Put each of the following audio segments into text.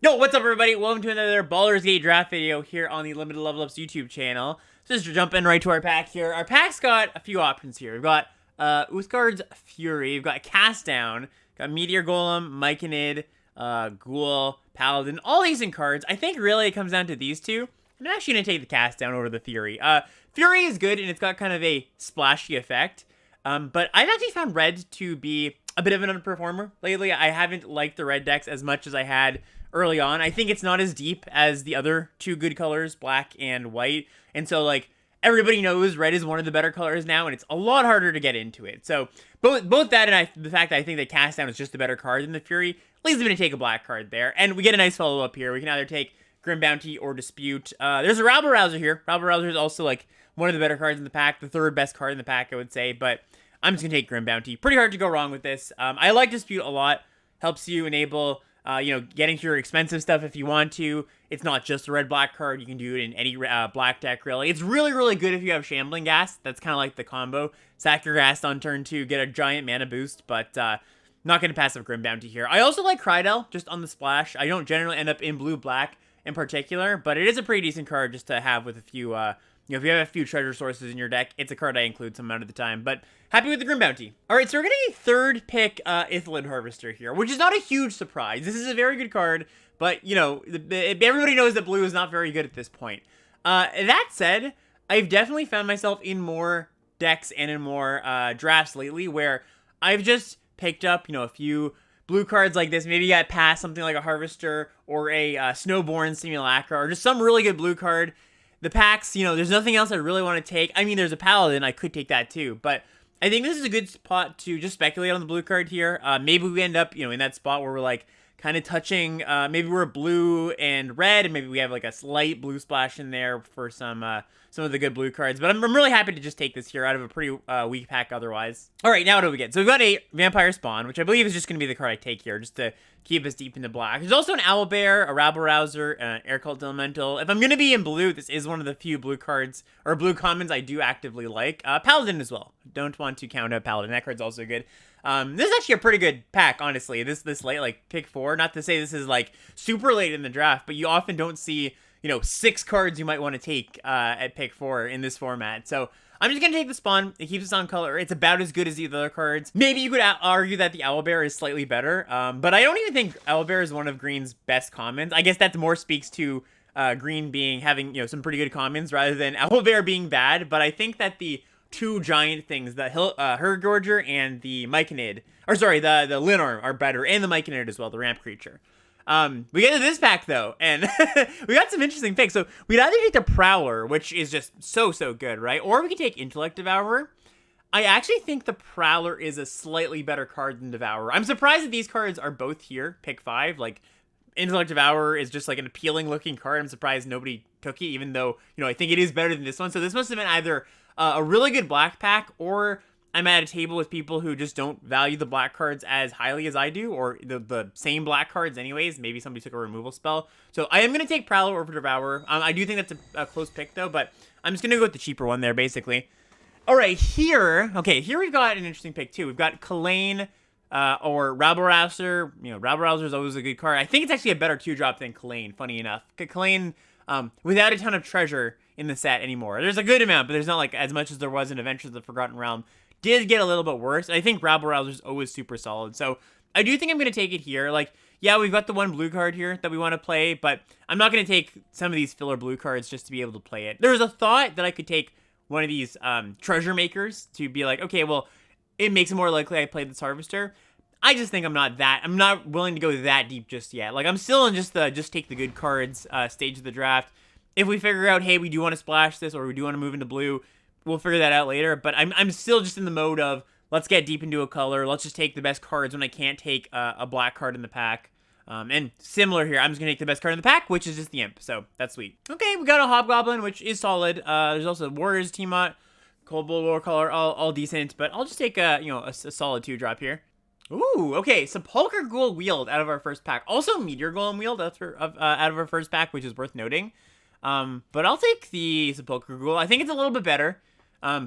Yo, what's up everybody? Welcome to another Baldur's Gate draft video here on the Limited Level Ups YouTube channel. So just jumping right to our pack here. Our pack's got a few options here. We've got Uthgard's Fury, we've got Cast Down, got Meteor Golem, Myconid, Ghoul, Paladin, all decent cards. I think really it comes down to these two. I'm actually going to take the Cast Down over the Fury. Fury is good and it's got kind of a splashy effect. But I've actually found red to be a bit of an underperformer lately. I haven't liked the red decks as much as I had early on. I think it's not as deep as the other two good colors, black and white. And so, like, everybody knows red is one of the better colors now, and it's a lot harder to get into it. So, both that and the fact that I think that Cast Down is just a better card than the Fury leads me to take a black card there. And we get a nice follow-up here. We can either take Grim Bounty or Dispute. There's a Rabble-Rouser here. Rabble-Rouser is also, like, one of the better cards in the pack. The third best card in the pack, I would say. But I'm just going to take Grim Bounty. Pretty hard to go wrong with this. I like Dispute a lot. Helps you enable getting to your expensive stuff if you want to. It's not just a red-black card. You can do it in any black deck, really. It's really, really good if you have Shambling Gas. That's kind of like the combo. Sack your Gas on turn 2, get a giant mana boost, but not going to pass up Grim Bounty here. I also like Krydel, just on the splash. I don't generally end up in blue-black in particular, but it is a pretty decent card just to have with a few, if you have a few treasure sources in your deck, it's a card I include some amount of the time, but happy with the Grim Bounty. All right, so we're getting a third pick Ithilien Harvester here, which is not a huge surprise. This is a very good card, but, everybody knows that blue is not very good at this point. That said, I've definitely found myself in more decks and in more drafts lately where I've just picked up, a few blue cards like this. Maybe you got past something like a Harvester or a Snowborn Simulacra or just some really good blue card. The packs, there's nothing else I really want to take. I mean, there's a Paladin. I could take that too. But I think this is a good spot to just speculate on the blue card here. Maybe we end up, in that spot where we're like kind of touching, maybe we're blue and red, and maybe we have like a slight blue splash in there for some of the good blue cards. But I'm really happy to just take this here out of a pretty weak pack otherwise. All right, now what do we get? So we've got a Vampire Spawn, which I believe is just going to be the card I take here, just to keep us deep into black. There's also an Owlbear, a Rabble-Rouser, an Air Cult Elemental. If I'm going to be in blue, this is one of the few blue cards, or blue commons I do actively like. Paladin as well. Don't want to count out Paladin. That card's also good. This is actually a pretty good pack, honestly. This late, like, pick 4. Not to say this is, like, super late in the draft, but you often don't see, 6 cards you might want to take at pick 4 in this format. So I'm just going to take the Spawn. It keeps us on color. It's about as good as the other cards. Maybe you could argue that the Owlbear is slightly better, but I don't even think Owlbear is one of Green's best commons. I guess that more speaks to Green having, some pretty good commons rather than Owlbear being bad, but I think that the two giant things, the Hurgorger and the Myconid, or sorry, the Linarm are better, and the Myconid as well, the ramp creature. We get to this pack though, and we got some interesting picks. So we'd either take the Prowler, which is just so good, right? Or we could take Intellect Devourer. I actually think the Prowler is a slightly better card than Devourer. I'm surprised that these cards are both here, pick 5. Like, Intellect Devourer is just like an appealing looking card. I'm surprised nobody took it, even though, I think it is better than this one. So this must have been either a really good black pack, or I'm at a table with people who just don't value the black cards as highly as I do, or the same black cards anyways. Maybe somebody took a removal spell. So I am going to take Prowler over Devourer. I do think that's a close pick, though, but I'm just going to go with the cheaper one there, basically. All right, here we've got an interesting pick, too. We've got Kalane or Rabble-Rouser. Rabble-Rouser is always a good card. I think it's actually a better 2-drop than Kalane, funny enough. Kalane, without a ton of treasure in the set anymore. There's a good amount, but there's not like as much as there was in Adventures of the Forgotten Realm. Did get a little bit worse. I think Rabble-Rouser is always super solid. So I do think I'm going to take it here. Like, yeah, we've got the one blue card here that we want to play, but I'm not going to take some of these filler blue cards just to be able to play it. There's a thought that I could take one of these treasure makers to be like, okay, well, it makes it more likely I play this Harvester. I just think I'm not willing to go that deep just yet. Like, I'm still in just take the good cards stage of the draft. If we figure out, hey, we do want to splash this or we do want to move into blue, we'll figure that out later. But I'm still just in the mode of, let's get deep into a color. Let's just take the best cards when I can't take a black card in the pack. And similar here, I'm just going to take the best card in the pack, which is just the Imp. So that's sweet. Okay, we got a Hobgoblin, which is solid. There's also Warriors Tiamat, Kobold War Color, all decent. But I'll just take a solid 2-drop here. Ooh, okay, Sepulchre Ghoul Wield out of our first pack. Also Meteor Golem Wield out of our first pack, which is worth noting. But I'll take the Sepulchre Ghoul. I think it's a little bit better.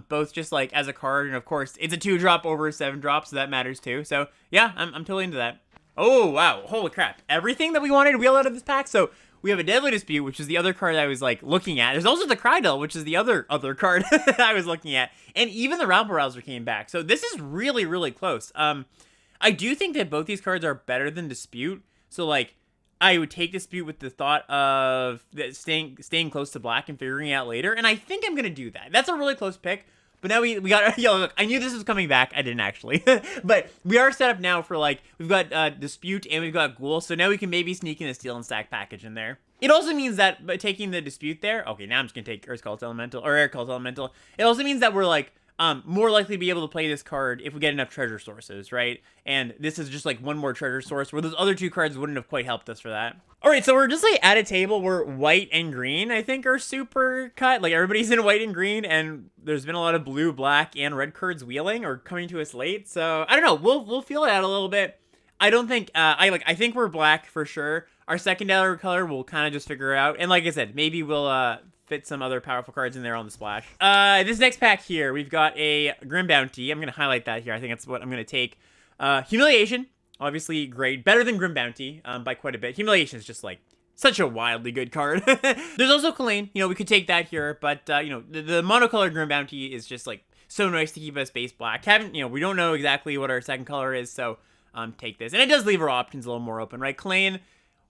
Both just like as a card, and of course it's a 2-drop over a 7-drop, so that matters too. So yeah, I'm totally into that. Oh, wow. Holy crap. Everything that we wanted to wheel out of this pack. So we have a Deadly Dispute, which is the other card I was like looking at. There's also the Krydel, which is the other card I was looking at. And even the Rabble Rouser came back. So this is really, really close. I do think that both these cards are better than Dispute. So like, I would take Dispute with the thought of staying close to black and figuring it out later. And I think I'm going to do that. That's a really close pick. But now we got, yo, look, I knew this was coming back. I didn't actually. But we are set up now for like, we've got Dispute and we've got Ghoul. So now we can maybe sneak in a Steel and Stack package in there. It also means that by taking the Dispute there, okay, now I'm just going to take Earth Cult Elemental, or Air Cult Elemental. It also means that we're like, more likely to be able to play this card if we get enough treasure sources, right? And this is just like one more treasure source where those other two cards wouldn't have quite helped us for that. All right, so we're just like at a table where white and green, I think, are super cut. Like everybody's in white and green, and there's been a lot of blue, black, and red cards wheeling or coming to us late. So I don't know. We'll feel it out a little bit. I don't think I think we're black for sure. Our secondary color we'll kind of just figure out. And like I said, maybe we'll fit some other powerful cards in there on the splash. This next pack here, we've got a Grim Bounty. I'm gonna highlight that here. I think that's what I'm gonna take. Humiliation, obviously great, better than Grim Bounty by quite a bit. Humiliation is just like such a wildly good card. There's also Kalane. You know, we could take that here, but you know, the monocolored Grim Bounty is just like so nice to keep us base black. We don't know exactly what our second color is, so take this. And it does leave our options a little more open, right? Kalane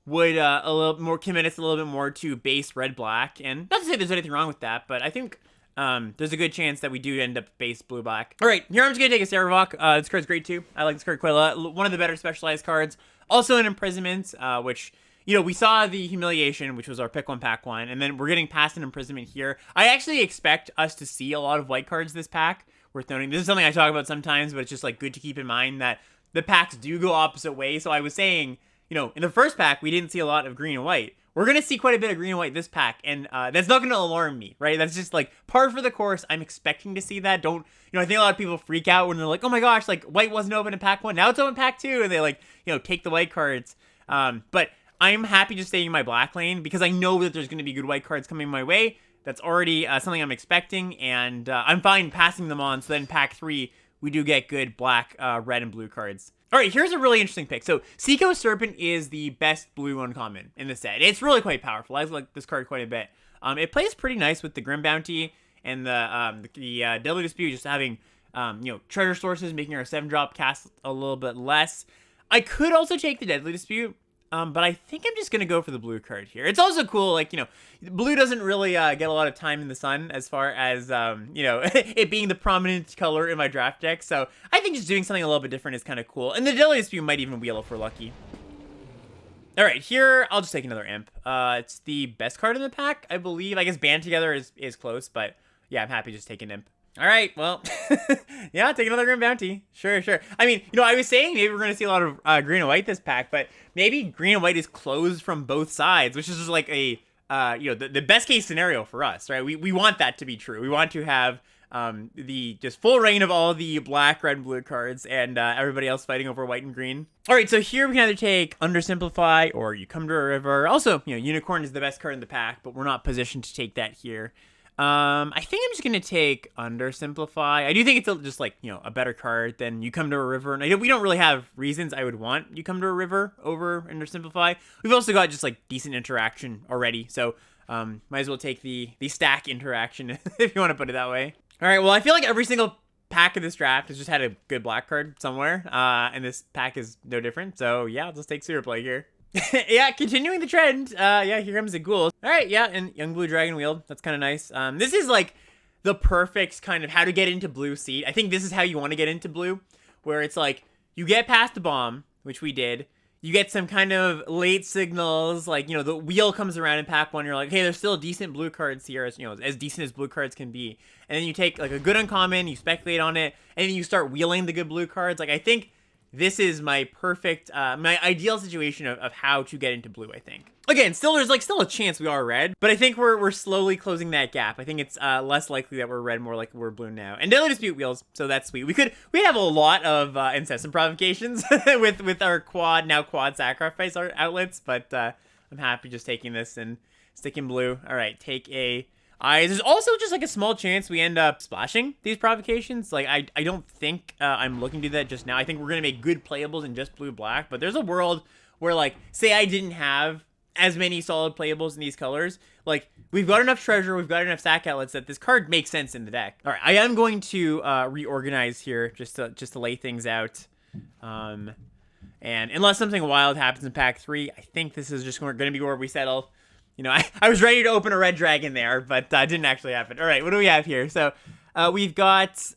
would a little more commit us a little bit more to base red black, and not to say there's anything wrong with that, but I think there's a good chance that we do end up base blue black. All right, here I'm just gonna take a Saravok. This card's great too. I like this card quite a lot. One of the better specialized cards. Also an Imprisonment, which, you know, we saw the Humiliation, which was our pick one pack one, and then we're getting past an Imprisonment here. I actually expect us to see a lot of white cards this pack. Worth noting. This is something I talk about sometimes, but it's just like good to keep in mind that the packs do go opposite ways. So I was saying, you know, in the first pack, we didn't see a lot of green and white. We're going to see quite a bit of green and white this pack, and that's not going to alarm me, right? That's just, like, par for the course. I'm expecting to see that. You know, I think a lot of people freak out when they're like, oh my gosh, like, white wasn't open in pack one. Now it's open in pack two, and they, like, you know, take the white cards. But I'm happy to stay in my black lane because I know that there's going to be good white cards coming my way. That's already something I'm expecting, and I'm fine passing them on, so then in pack three, we do get good black, red, and blue cards. All right, here's a really interesting pick. So, Seiko Serpent is the best blue uncommon in the set. It's really quite powerful. I like this card quite a bit. It plays pretty nice with the Grim Bounty and the Deadly Dispute, just having, you know, treasure sources, making our 7-drop cast a little bit less. I could also take the Deadly Dispute, but I think I'm just going to go for the blue card here. It's also cool, like, you know, blue doesn't really get a lot of time in the sun as far as, you know, it being the prominent color in my draft deck. So I think just doing something a little bit different is kind of cool. And the Deadly Dispute might even wheel if we're lucky. All right, here, I'll just take another Imp. It's the best card in the pack, I believe. I guess Band Together is close, but yeah, I'm happy just taking Imp. All right, well, yeah, take another Grim Bounty. Sure. I mean, you know, I was saying maybe we're going to see a lot of green and white this pack, but maybe green and white is closed from both sides, which is just like a, you know, the best case scenario for us, right? We want that to be true. We want to have the just full reign of all the black, red, and blue cards, and everybody else fighting over white and green. All right, so here we can either take Undersimplify or You Come to a River. Also, you know, Unicorn is the best card in the pack, but we're not positioned to take that here. I think I'm just going to take Undersimplify. I do think it's just like, you know, a better card than You Come to a River. And we don't really have reasons I would want You Come to a River over Undersimplify. We've also got just like decent interaction already. So, might as well take the stack interaction if you want to put it that way. All right. Well, I feel like every single pack of this draft has just had a good black card somewhere. And this pack is no different. So yeah, I'll just take Super Play here. Yeah, continuing the trend. Yeah, here comes the Ghoul. All right, yeah, and Young Blue Dragon Wheel. That's kind of nice. This is like the perfect kind of how to get into blue seat. I think this is how you want to get into blue, where it's like you get past the bomb, which we did. You get some kind of late signals, like, you know, the wheel comes around in pack one. You're like, hey, there's still decent blue cards here, as, you know, as decent as blue cards can be. And then you take like a good uncommon, you speculate on it, and then you start wheeling the good blue cards. Like, I think this is my perfect, my ideal situation of how to get into blue, I think. Again, there's still a chance we are red, but I think we're slowly closing that gap. I think it's less likely that we're red, more like we're blue now. And Deadly Dispute wheels, so that's sweet. We have a lot of incessant provocations with our quad sacrifice outlets, but I'm happy just taking this and sticking blue. All right, take a eyes. There's also just like a small chance we end up splashing these provocations. Like, I don't think I'm looking to do that just now. I think we're going to make good playables in just blue-black, but there's a world where, like, say I didn't have as many solid playables in these colors. Like, we've got enough treasure, we've got enough sack outlets that this card makes sense in the deck. All right, I am going to reorganize here just to lay things out. And unless something wild happens in pack 3, I think this is just going to be where we settle. You know, I was ready to open a red dragon there, but didn't actually happen. All right, what do we have here? So we've got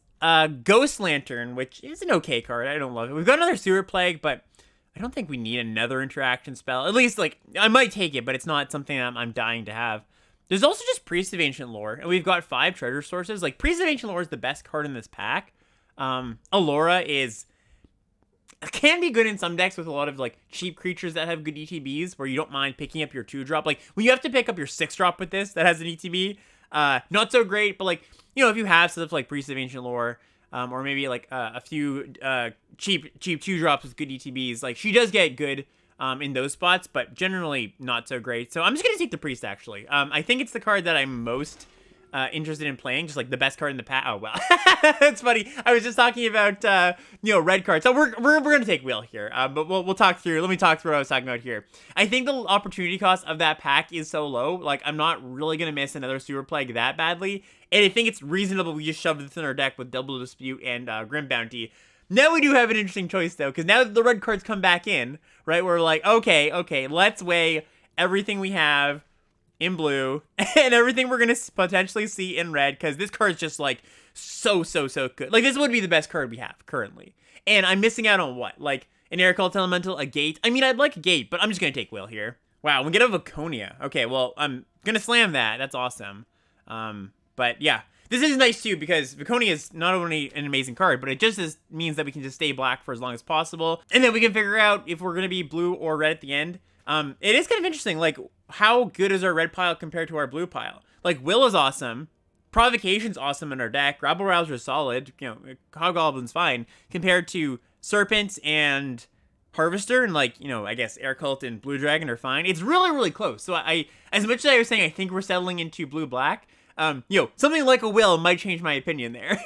Ghost Lantern, which is an okay card. I don't love it. We've got another Sewer Plague, but I don't think we need another interaction spell. At least, like, I might take it, but it's not something I'm dying to have. There's also just Priest of Ancient Lore, and we've got 5 treasure sources. Like, Priest of Ancient Lore is the best card in this pack. Allura can be good in some decks with a lot of, like, cheap creatures that have good ETBs, where you don't mind picking up your 2-drop. Like, when you have to pick up your 6-drop with this that has an ETB, not so great, but, like, you know, if you have stuff like Priest of Ancient Lore, or maybe, like, a few cheap 2-drops with good ETBs, like, she does get good in those spots, but generally not so great. So I'm just going to take the Priest, actually. I think it's the card that I'm most interested in playing, just like the best card in the pack. Oh, well, it's funny. I was just talking about, you know, red cards. So we're going to take Wheel here, but we'll talk through. Let me talk through what I was talking about here. I think the opportunity cost of that pack is so low. Like, I'm not really going to miss another Sewer Plague that badly. And I think it's reasonable we just shove this in our deck with Double Dispute and Grim Bounty. Now we do have an interesting choice, though, because now that the red cards come back in, right, we're like, okay, let's weigh everything we have in blue and everything we're going to potentially see in red, because this card is just, like, so good. Like, this would be the best card we have currently. And I'm missing out on what? Like, an Air Cult Elemental, a Gate? I mean, I'd like a Gate, but I'm just going to take Will here. Wow, we get a Vaconia. Okay, well, I'm going to slam that. That's awesome. But, yeah. This is nice, too, because Vaconia is not only an amazing card, but it just means that we can just stay black for as long as possible. And then we can figure out if we're going to be blue or red at the end. It is kind of interesting, like, how good is our red pile compared to our blue pile? Like, Will is awesome. Provocation's awesome in our deck. Rabble Rouser is solid. You know, Hobgoblin's fine. Compared to Serpent and Harvester and, like, you know, I guess Air Cult and Blue Dragon are fine. It's really close. So as much as I was saying I think we're settling into blue-black, you know, something like a Will might change my opinion there.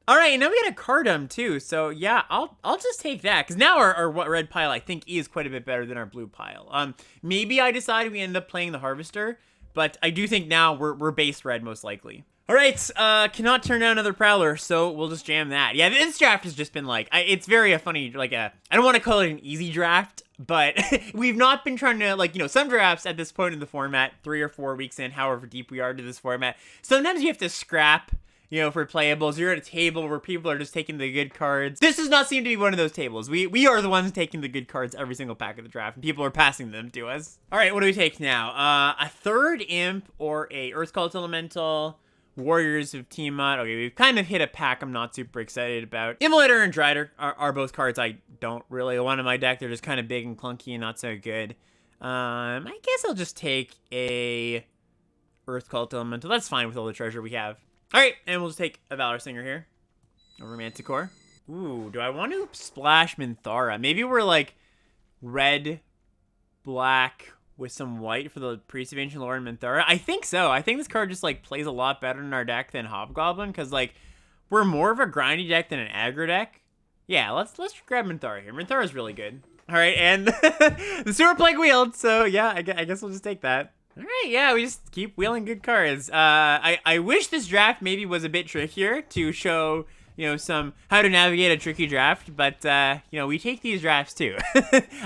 All right, and now we got a Cardum too. So yeah, I'll just take that, because now our red pile I think is quite a bit better than our blue pile. Maybe I decide we end up playing the Harvester, but I do think now we're base red most likely. All right, cannot turn down another Prowler, so we'll just jam that. Yeah, this draft has just been like, it's very funny, like I don't want to call it an easy draft, but we've not been trying to, like, you know, some drafts at this point in the format, 3 or 4 weeks in, however deep we are to this format, sometimes you have to scrap, you know, for playables. You're at a table where people are just taking the good cards. This does not seem to be one of those tables. We are the ones taking the good cards every single pack of the draft, and people are passing them to us. All right, what do we take now? A 3rd Imp or a Earth Cult Elemental. Warriors of Tiamat. Okay, we've kind of hit a pack I'm not super excited about. Immolator and Drider are both cards I don't really want in my deck. They're just kind of big and clunky and not so good. I guess I'll just take a Earth Cult Elemental. That's fine with all the treasure we have. All right, and we'll just take a Valor Singer here. A Romanticore. Ooh, do I want to splash Minthara? Maybe we're like red, black, with some white for the Priest of Ancient Lore and Minthara? I think so. I think this card just, like, plays a lot better in our deck than Hobgoblin, because, like, we're more of a grindy deck than an aggro deck. Yeah, let's grab Minthara here. Minthara's really good. All right, and the Sewer Plague wheeled, so yeah, I guess we'll just take that. All right, yeah, we just keep wheeling good cards. I wish this draft maybe was a bit trickier to show, you know, how to navigate a tricky draft, but, you know, we take these drafts too.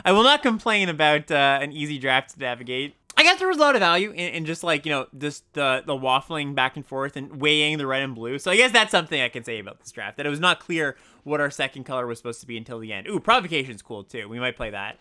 I will not complain about an easy draft to navigate. I guess there was a lot of value in just, like, you know, just the waffling back and forth and weighing the red and blue. So I guess that's something I can say about this draft, that it was not clear what our second color was supposed to be until the end. Ooh, Provocation's cool too. We might play that.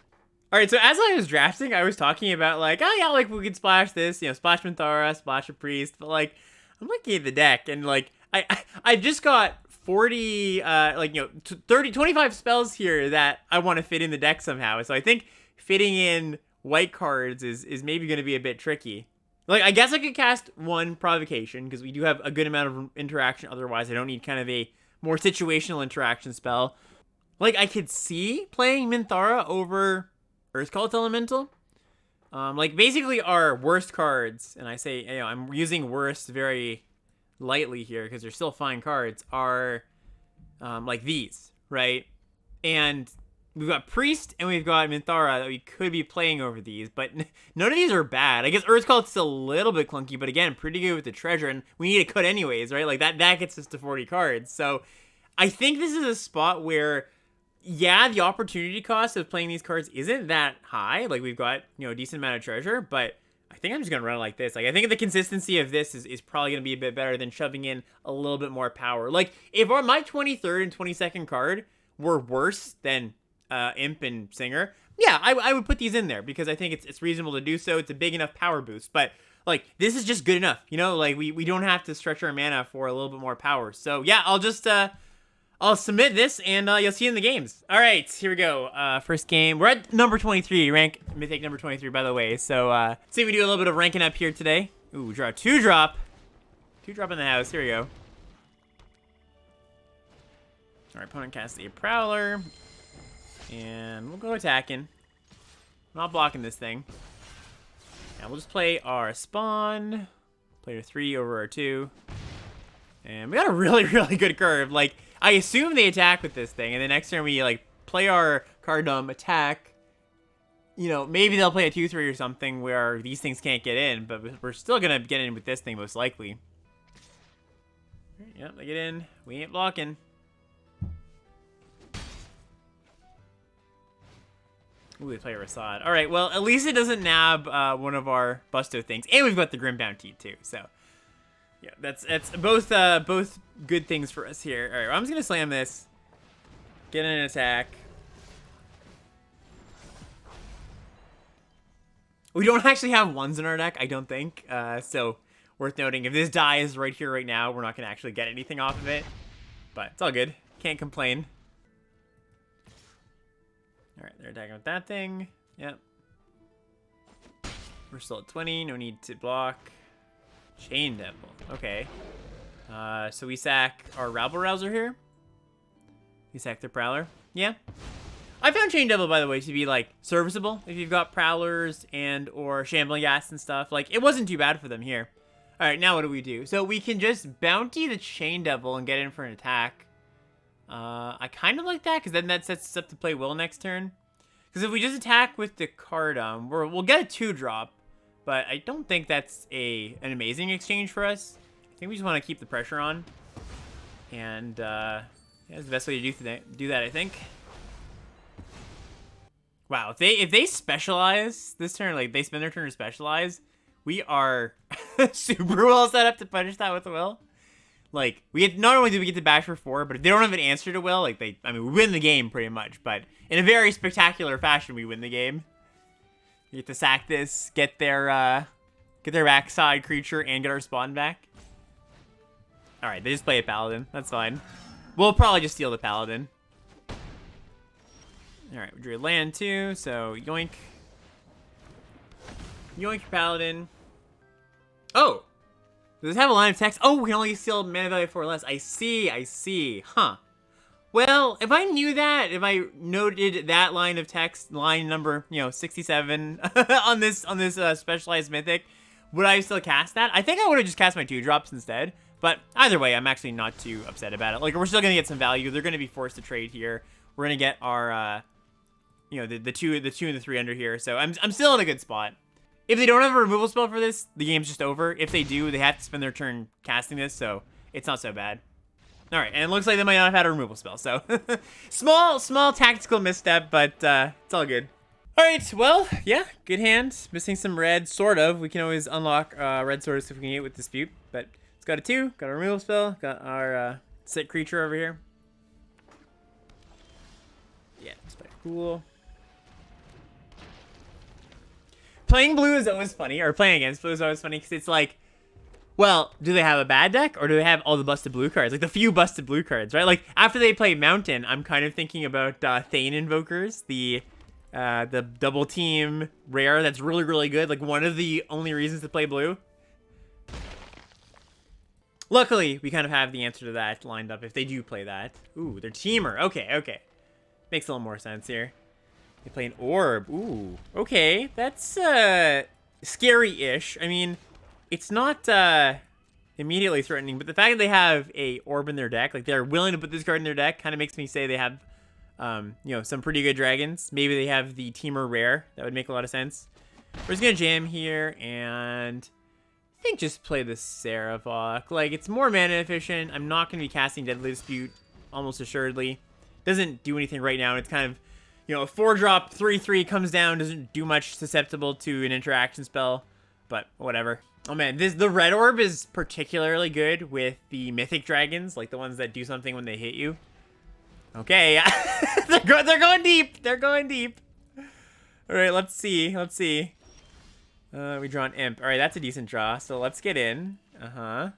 All right, so as I was drafting, I was talking about, like, oh yeah, like, we could splash this, you know, splash Minthara, splash a Priest, but, like, I'm looking at the deck, and, like, I just got 40, like, you know, 25 spells here that I want to fit in the deck somehow. So I think fitting in white cards is maybe going to be a bit tricky. Like, I guess I could cast 1 Provocation, because we do have a good amount of interaction. Otherwise, I don't need kind of a more situational interaction spell. Like, I could see playing Minthara over Earth Cult Elemental. Like basically our worst cards, and I say, you know, I'm using worst very lightly here because they're still fine cards, are like these, right? And we've got Priest and we've got Minthara that we could be playing over these, but none of these are bad. I guess Earthcall's still a little bit clunky, but again, pretty good with the treasure, and we need a cut anyways, right? Like that gets us to 40 cards. So I think this is a spot where, yeah, the opportunity cost of playing these cards isn't that high. Like we've got, you know, a decent amount of treasure, but I think I'm just going to run it like this. Like I think the consistency of this is probably going to be a bit better than shoving in a little bit more power. Like if my 23rd and 22nd card were worse than Imp and Singer, yeah, I would put these in there because I think it's reasonable to do so. It's a big enough power boost, but like this is just good enough, you know, like we don't have to stretch our mana for a little bit more power. So yeah, I'll submit this and you'll see in the games. All right, here we go. First game, we're at number 23, rank Mythic number 23, by the way. So see if we do a little bit of ranking up here today. Ooh, draw 2-drop. 2-drop in the house, here we go. Our opponent casts a Prowler. And we'll go attacking. Not blocking this thing. And we'll just play our Spawn. Play our 3 over our 2. And we got a really, really good curve. Like, I assume they attack with this thing. And the next turn we, like, play our card dumb, attack. You know, maybe they'll play a 2-3 or something where these things can't get in. But we're still going to get in with this thing, most likely. Yep, they get in. We ain't blocking. Ooh, they play a Rasad. All right, well, at least it doesn't nab one of our Busto things. And we've got the Grim Bounty, too. So, yeah, that's both good things for us here. All right, well, I'm just going to slam this. Get in an attack. We don't actually have ones in our deck, I don't think. So, worth noting, if this dies right here, right now, we're not going to actually get anything off of it. But it's all good. Can't complain. Alright, they're attacking with that thing. Yep. We're still at 20. No need to block. Chain Devil. Okay. So we sack our Rabble-Rouser here. We sack the Prowler. Yeah. I found Chain Devil, by the way, to be, like, serviceable if you've got Prowlers and or Shambling Ghast and stuff. Like, it wasn't too bad for them here. Alright, now what do we do? So we can just bounty the Chain Devil and get in for an attack. I kind of like that, because then that sets us up to play Will next turn. Because if we just attack with the card, we'll get a 2-drop, but I don't think that's an amazing exchange for us. I think we just want to keep the pressure on. And, yeah, that's the best way to do that, I think. Wow, if they specialize this turn, like, they spend their turn to specialize, we are super well set up to punish that with a Will. Like, not only do we get to bash for 4, but if they don't have an answer to Will, like, we win the game pretty much. But in a very spectacular fashion, we win the game. You get to sack this, get their backside creature, and get our spawn back. All right, they just play a Paladin. That's fine. We'll probably just steal the Paladin. All right, we drew a land too, so yoink. Yoink your Paladin. Oh! Does this have a line of text? Oh, we can only steal mana value 4 or less. I see. Huh. Well, if I knew that, if I noted that line of text, line number, 67 on this specialized Mythic, would I still cast that? I think I would have just cast my 2-drops instead. But either way, I'm actually not too upset about it. Like, we're still going to get some value. They're going to be forced to trade here. We're going to get our, the 2 and the 3 under here. So I'm still in a good spot. If they don't have a removal spell for this, the game's just over. If they do, they have to spend their turn casting this, so it's not so bad. All right, and it looks like they might not have had a removal spell, so small tactical misstep, but it's all good. All right, well, yeah, good hand. Missing some red, sort of. We can always unlock red swords if we can get with Dispute, but it's got a 2, got a removal spell, got our sick creature over here. Yeah, it's pretty cool. Playing blue is always funny, or playing against blue is always funny, because it's like, well, do they have a bad deck, or do they have all the busted blue cards? Like, the few busted blue cards, right? Like, after they play Mountain, I'm kind of thinking about Thane Invokers, the double team rare that's really, really good. Like, one of the only reasons to play blue. Luckily, we kind of have the answer to that lined up if they do play that. Ooh, they're Teamer. Okay. Makes a little more sense here. They play an orb. Ooh. Okay, that's scary-ish. I mean, it's not immediately threatening, but the fact that they have a orb in their deck, like they're willing to put this card in their deck, kind of makes me say they have, you know, some pretty good dragons. Maybe they have the Teamer Rare. That would make a lot of sense. We're just gonna jam here, and I think just play the Seraphoc. Like, it's more mana efficient. I'm not gonna be casting Deadly Dispute, almost assuredly. Doesn't do anything right now, and it's kind of, you know, a 4-drop 3/3 comes down, doesn't do much susceptible to an interaction spell, but whatever. Oh man, the red orb is particularly good with the mythic dragons, like the ones that do something when they hit you. Okay, they're going deep. They're going deep. All right, let's see. We draw an imp. All right, that's a decent draw. So let's get in. They've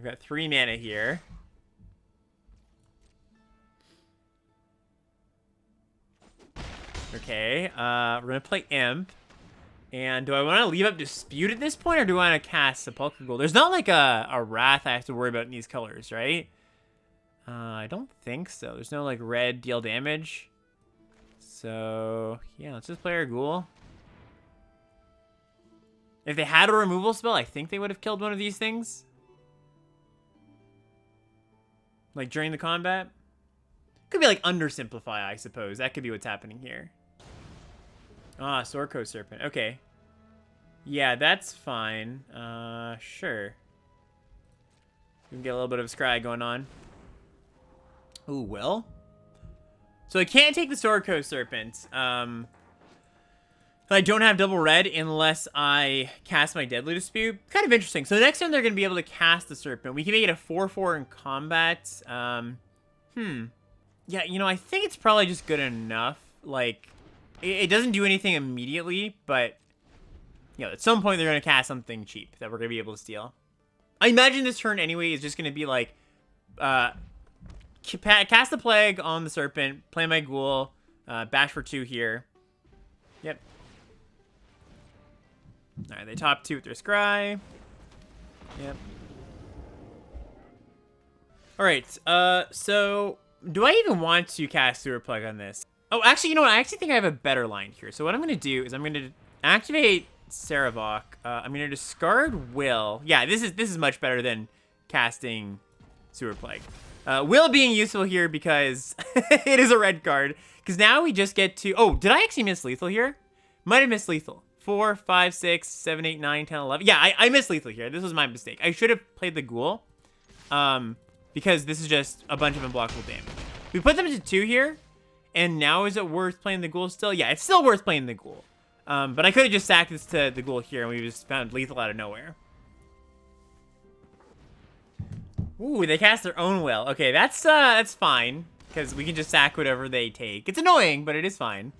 got 3 mana here. Okay, we're gonna play imp. And do I want to leave up Dispute at this point, or do I want to cast Sepulchral Ghoul? There's not like a Wrath I have to worry about in these colors, right? I don't think so. There's no like red deal damage. So yeah, let's just play our Ghoul. If they had a removal spell, I think they would have killed one of these things. Like during the combat. Could be like undersimplify, I suppose. That could be what's happening here. Ah, Swordcoat Serpent. Okay. Yeah, that's fine. Sure. We can get a little bit of scry going on. Ooh, Will? So I can't take the Swordcoat Serpent. I don't have double red unless I cast my Deadly Dispute. Kind of interesting. So the next time they're going to be able to cast the Serpent. We can make it a 4/4 in combat. Yeah, you know, I think it's probably just good enough. Like, it doesn't do anything immediately, but, you know, at some point they're going to cast something cheap that we're going to be able to steal. I imagine this turn anyway is just going to be like, cast the Plague on the Serpent, play my Ghoul, bash for 2 here. Yep. Alright, they top 2 with their Scry. Yep. Alright, so do I even want to cast Sewer Plague on this? Oh, actually, you know what? I actually think I have a better line here. So what I'm going to do is I'm going to activate Seraphoc. I'm going to discard Will. Yeah, this is much better than casting Sewer Plague. Will being useful here because it is a red card. Because now we just get to... Oh, did I actually miss lethal here? Might have missed lethal. 4, 5, 6, 7, 8, 9, 10, 11. Yeah, I missed lethal here. This was my mistake. I should have played the Ghoul. Because this is just a bunch of unblockable damage. We put them to 2 here. And now is it worth playing the Ghoul still? Yeah, it's still worth playing the Ghoul. But I could have just sacked this to the Ghoul here and we just found lethal out of nowhere. Ooh, they cast their own Will. Okay, that's fine. Because we can just sack whatever they take. It's annoying, but it is fine.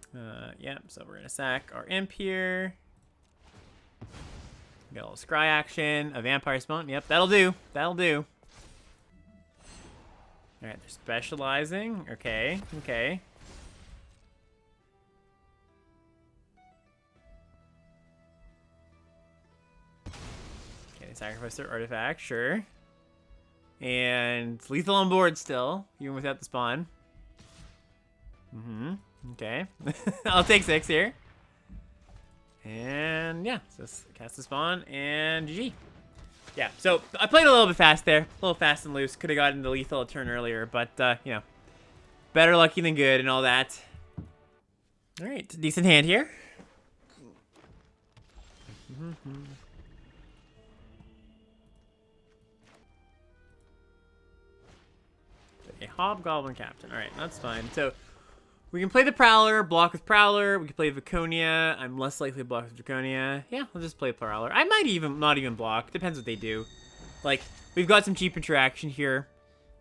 Yeah, so we're going to sack our Imp here. Got a little Scry action. A Vampire Spawn. Yep, that'll do. That'll do. Alright, they're specializing. Okay, okay. Okay, they sacrifice their artifact, sure. And it's lethal on board still, even without the spawn. Okay. I'll take 6 here. And yeah, so cast the spawn and GG. Yeah, so I played a little bit fast there. A little fast and loose. Could have gotten the lethal a turn earlier, but, you know, better lucky than good and all that. All right, decent hand here. A Hobgoblin Captain. All right, that's fine. So we can play the Prowler, block with Prowler. We can play Viconia. I'm less likely to block with Draconia. Yeah, I'll just play Prowler. I might even not even block. Depends what they do. Like, we've got some cheap interaction here,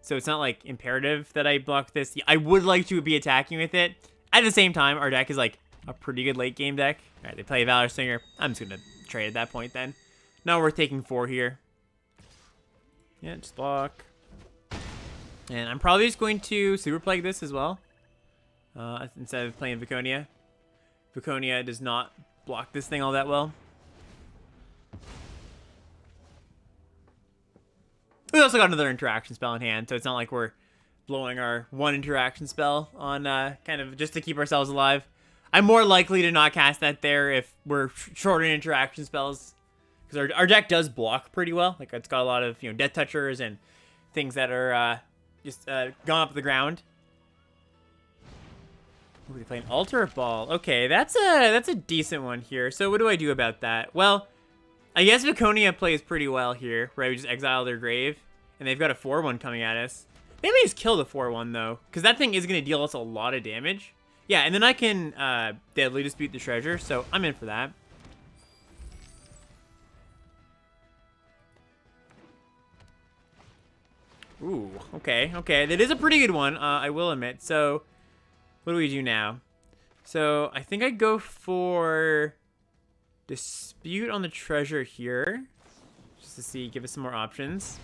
so it's not like imperative that I block this. I would like to be attacking with it. At the same time, our deck is like a pretty good late game deck. All right, they play Valor Singer. I'm just gonna trade at that point then. Not worth taking 4 here. Yeah, just block. And I'm probably just going to Super Plague this as well. Instead of playing Viconia. Viconia does not block this thing all that well. We also got another interaction spell in hand, so it's not like we're blowing our one interaction spell on kind of just to keep ourselves alive. I'm more likely to not cast that there if we're short in interaction spells, because our deck does block pretty well. Like, it's got a lot of, you know, Death Touchers and things that are just gone up the ground. Ooh, they play an Altar Ball. Okay, that's a decent one here. So what do I do about that? Well, I guess Viconia plays pretty well here, where we just exile their grave, and they've got a 4/1 coming at us. They may just kill the 4/1 though, because that thing is going to deal us a lot of damage. Yeah, and then I can Deadly Dispute the Treasure, so I'm in for that. Ooh, okay, that is a pretty good one, I will admit. So what do we do now? So I think I go for Dispute on the Treasure here, just to see, give us some more options.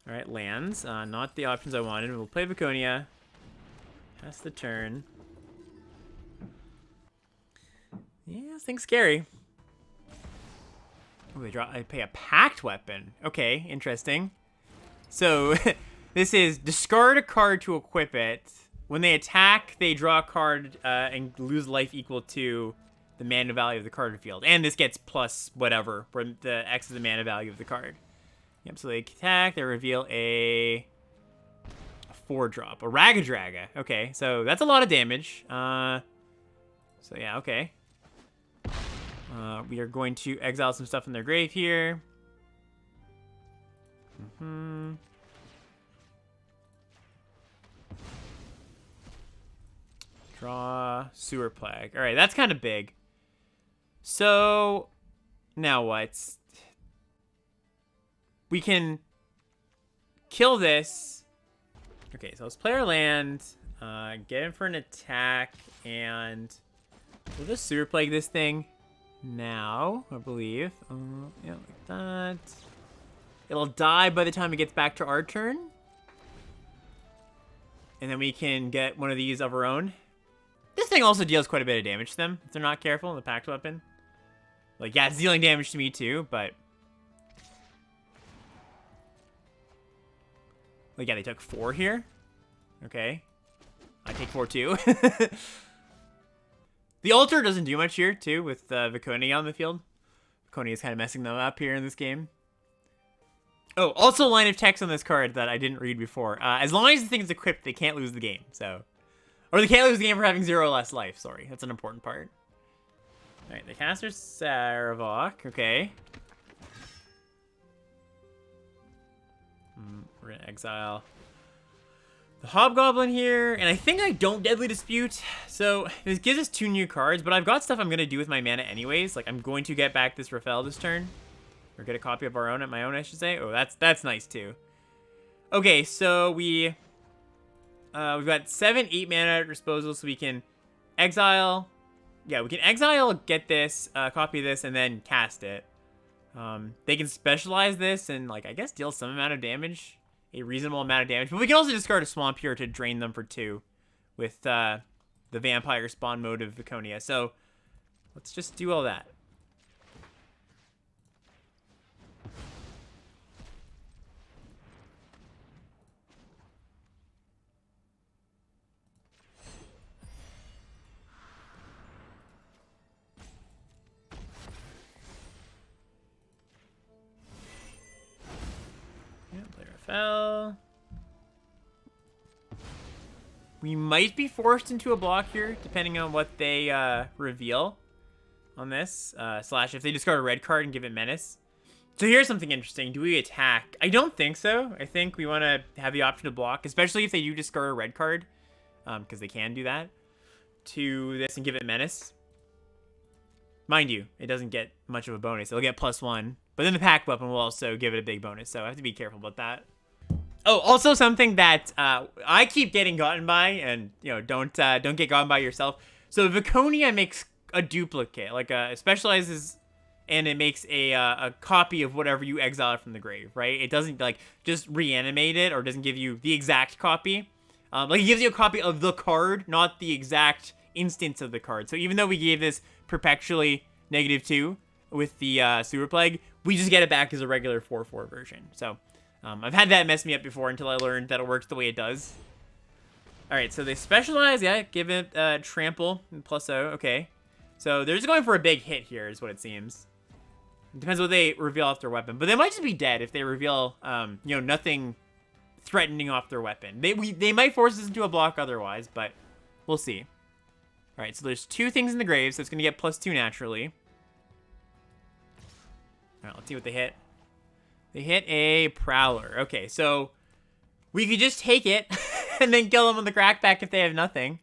All right, lands, not the options I wanted. We'll play Viconia. Pass the turn. Yeah, this thing's scary. Oh, I pay a Pact Weapon. Okay, interesting. So this is discard a card to equip it. When they attack, they draw a card and lose life equal to the mana value of the card field. And this gets plus whatever, where the X is the mana value of the card. Yep, so they attack, they reveal a 4-drop, a Ragadraga. Okay, so that's a lot of damage. So yeah, okay. We are going to exile some stuff in their grave here. Draw Sewer Plague. All right, that's kind of big. So now what? We can kill this. Okay, so let's play our land, get in for an attack, and we'll just Sewer Plague this thing now, I believe. Yeah, like that. It'll die by the time it gets back to our turn. And then we can get one of these of our own. This thing also deals quite a bit of damage to them if they're not careful, the Pact Weapon. Like, yeah, it's dealing damage to me too, but... Like, yeah, they took 4 here. Okay. I take 4 too. The altar doesn't do much here, too, with Viconia on the field. Viconia is kind of messing them up here in this game. Oh, also line of text on this card that I didn't read before. As long as the thing is equipped, they can't lose the game, so... Or they can't lose the game for having 0 less life, sorry. That's an important part. Alright, the caster Saravok, okay. We're gonna exile the Hobgoblin here, and I think I don't Deadly Dispute, so this gives us 2 new cards, but I've got stuff I'm gonna do with my mana anyways. Like, I'm going to get back this Raphael this turn, or get a copy of our own, my own, I should say. Oh, that's nice too. Okay, so we've got 7, 8 mana at our disposal, so we can exile. Yeah, we can exile, get this, copy this, and then cast it. They can specialize this and, like, I guess deal some amount of damage. A reasonable amount of damage. But we can also discard a Swamp here to drain them for 2 with the Vampire Spawn mode of Viconia. So let's just do all that. Fell. We might be forced into a block here, depending on what they reveal on this. Slash, if they discard a red card and give it Menace. So here's something interesting. Do we attack? I don't think so. I think we want to have the option to block, especially if they do discard a red card, because they can do that, to this and give it Menace. Mind you, it doesn't get much of a bonus. It'll get +1. But then the Pact Weapon will also give it a big bonus, so I have to be careful about that. Oh, also something that I keep getting gotten by, and you know, don't get gotten by yourself. So Viconia makes a duplicate, like it specializes, and it makes a copy of whatever you exile from the grave, right? It doesn't like just reanimate it, or doesn't give you the exact copy. Like it gives you a copy of the card, not the exact instance of the card. So even though we gave this perpetually -2 with the Sewer Plague, we just get it back as a regular 4/4 version. So I've had that mess me up before until I learned that it works the way it does. Alright, so they specialize. Yeah, give it trample and +0. Okay. So they're just going for a big hit here is what it seems. It depends what they reveal off their weapon. But they might just be dead if they reveal, you know, nothing threatening off their weapon. They might force us into a block otherwise, but we'll see. Alright, so there's 2 things in the grave, so it's going to get +2 naturally. Alright, let's see what they hit. They hit a Prowler. Okay, so we could just take it and then kill them on the crackback if they have nothing.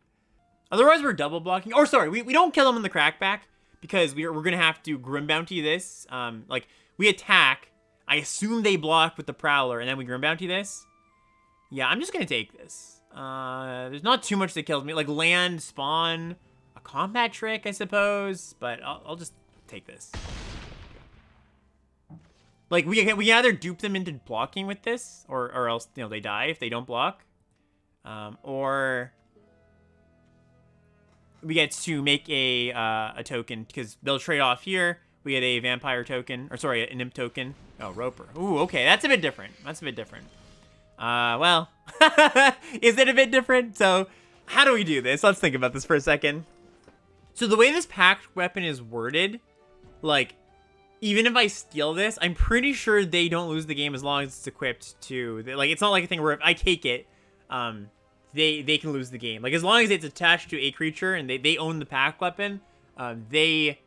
Otherwise, we're double blocking. Or sorry, we don't kill them on the crackback because we're going to have to Grim Bounty this. Like, we attack. I assume they block with the Prowler, and then we Grim Bounty this. Yeah, I'm just going to take this. There's not too much that kills me. Like, land, spawn, a combat trick, I suppose. But I'll just take this. Like, we can either dupe them into blocking with this, or else, you know, they die if they don't block. Or we get to make a token, because they'll trade off here. We get a vampire token, or sorry, an imp token. Oh, Roper. Ooh, okay, that's a bit different. That's a bit different. Well, is it a bit different? So, how do we do this? Let's think about this for a second. So, the way this packed weapon is worded, like, even if I steal this, I'm pretty sure they don't lose the game as long as it's equipped to... Like, it's not like a thing where if I take it, they can lose the game. Like, as long as it's attached to a creature and they own the pack weapon, they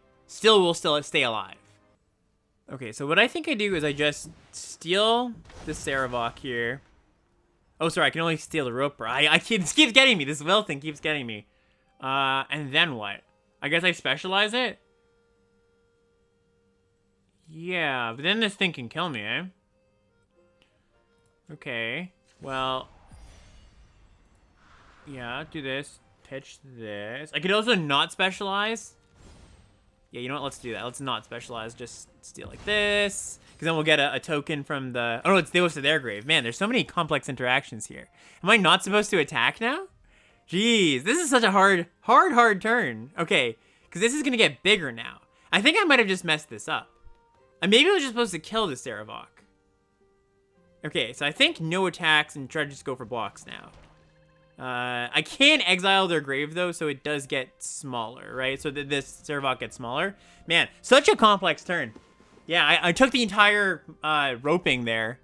will still stay alive. Okay, so what I think I do is I just steal the Saravok here. Oh, sorry, I can only steal the Roper. This keeps getting me. This will thing keeps getting me. And then what? I guess I specialize it? Yeah, but then this thing can kill me, eh? Okay, well... Yeah, do this. Pitch this. I could also not specialize. Yeah, you know what? Let's do that. Let's not specialize. Just steal like this. Because then we'll get a token from the... Oh, no, it goes to their grave. Man, there's so many complex interactions here. Am I not supposed to attack now? Jeez, this is such a hard turn. Okay, because this is going to get bigger now. I think I might have just messed this up. And maybe I was just supposed to kill the Saravok. Okay, so I think no attacks and try to just go for blocks now. I can exile their grave, though, so it does get smaller, right? So that this Saravok gets smaller. Man, such a complex turn. Yeah, I took the entire roping there,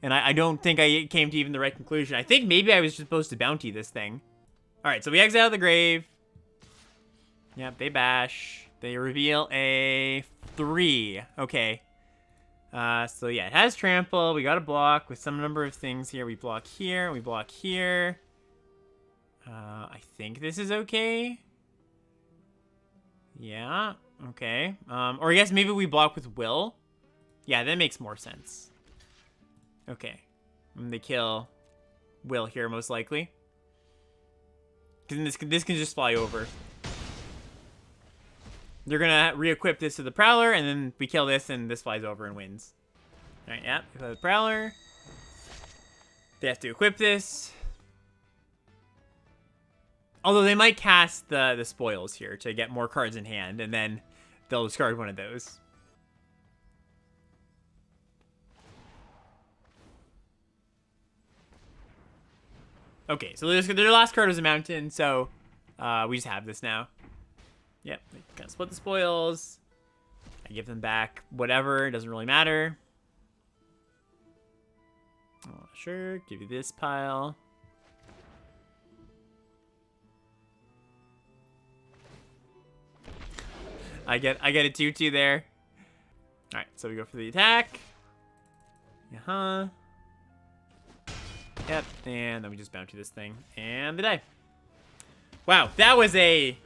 and I don't think I came to even the right conclusion. I think maybe I was just supposed to bounty this thing. All right, so we exile the grave. Yep, they bash. They reveal a 3. Okay. So yeah, it has trample. We got a block with some number of things here. We block here. We block here. I think this is okay. Yeah. Okay. Or I guess maybe we block with will. Yeah, that makes more sense. Okay. And they kill will here most likely. Because this can just fly over. They're gonna re-equip this to the Prowler, and then we kill this, and this flies over and wins. Alright, yeah, the Prowler. They have to equip this. Although they might cast the spoils here to get more cards in hand, and then they'll discard one of those. Okay, so their last card was a mountain, so we just have this now. Yep, they kind of split the spoils. I give them back whatever, it doesn't really matter. Oh, sure, give you this pile. I get a 2/2 there. Alright, so we go for the attack. Uh-huh. Yep, and then we just bounty this thing. And they die. Wow, that was a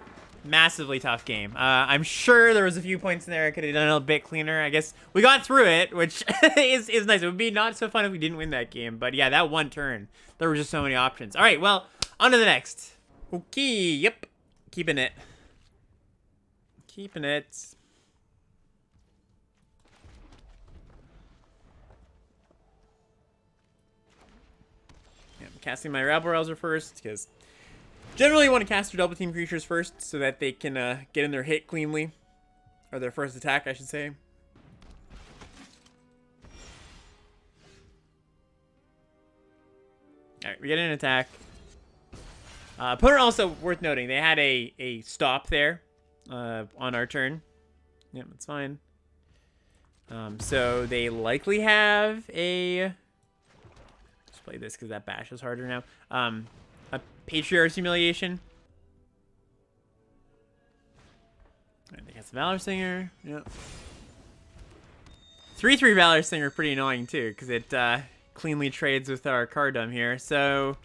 massively tough game. I'm sure there was a few points in there I could have done a little bit cleaner. I guess we got through it, which is nice. It would be not so fun if we didn't win that game. But yeah, that one turn, there were just so many options. All right, well, on to the next. Okay, yep. Keeping it. Keeping it. Yeah, I'm casting my Rabble Rouser first, because generally you want to cast your double team creatures first so that they can get in their hit cleanly. Or their first attack, I should say. All right, we get an attack. Opponent also, worth noting, they had a stop there on our turn. Yep, that's fine. So they likely have a... Let's play this because that bash is harder now. A Patriarch's Humiliation. I think that's Valor Singer. Yep. 3/3 Valor Singer, pretty annoying too, because it cleanly trades with our card dumb here. So,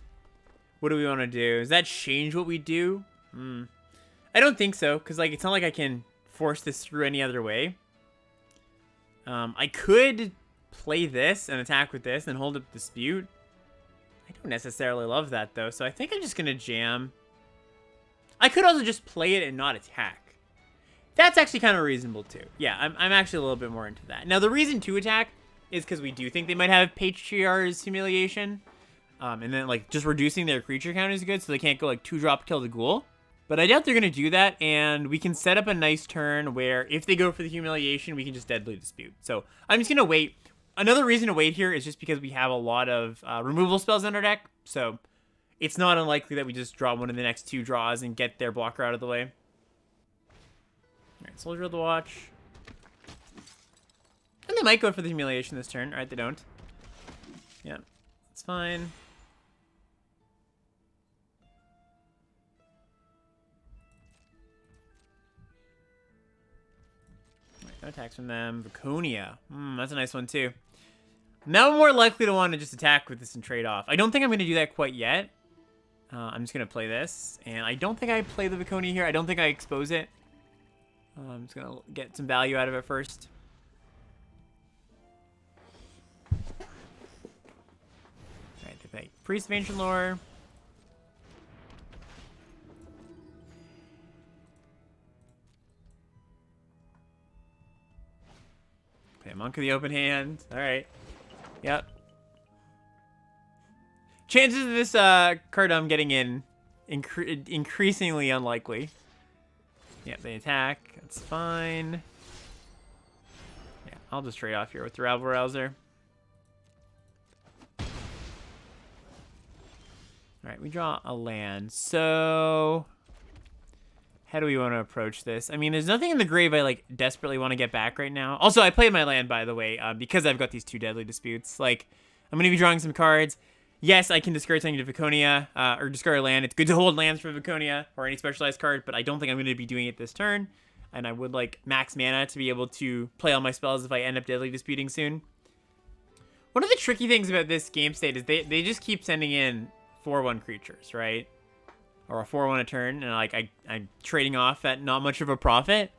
what do we want to do? Does that change what we do? I don't think so, because like it's not like I can force this through any other way. I could play this and attack with this and hold up Dispute. I don't necessarily love that though, so I think I'm just gonna jam. I could also just play it and not attack. That's actually kind of reasonable too. Yeah, I'm actually a little bit more into that. Now, the reason to attack is because we do think they might have Patriarch's Humiliation. And then, like, just reducing their creature count is good, so they can't go, like, 2-drop kill the ghoul. But I doubt they're going to do that, and we can set up a nice turn where if they go for the Humiliation, we can just Deadly Dispute. So I'm just going to wait. Another reason to wait here is just because we have a lot of removal spells in our deck. So it's not unlikely that we just draw one of the next 2 draws and get their blocker out of the way. Alright, Soldier of the Watch. And they might go for the Humiliation this turn. Alright, they don't. Yeah, that's fine. Alright, no attacks from them. Viconia. That's a nice one too. Now I'm more likely to want to just attack with this and trade off. I don't think I'm going to do that quite yet. I'm just going to play this. And I don't think I play the Viconia here. I don't think I expose it. I'm just going to get some value out of it first. Alright, they play Priest of Ancient Lore. Play Monk of the Open Hand. Alright. Yep. Chances of this card I'm getting in increasingly unlikely. Yeah, they attack. That's fine. Yeah, I'll just trade off here with the Rabble Rouser. Alright, we draw a land. So, how do we want to approach this? I mean, there's nothing in the grave I, like, desperately want to get back right now. Also, I played my land, by the way, because I've got these 2 Deadly Disputes. Like, I'm going to be drawing some cards. Yes, I can discard something to Viconia, or discard a land. It's good to hold lands for Viconia, or any specialized card, but I don't think I'm going to be doing it this turn. And I would like max mana to be able to play all my spells if I end up Deadly Disputing soon. One of the tricky things about this game state is they just keep sending in 4/1 creatures, right? Or a 4/1 a turn, and like I'm trading off at not much of a profit.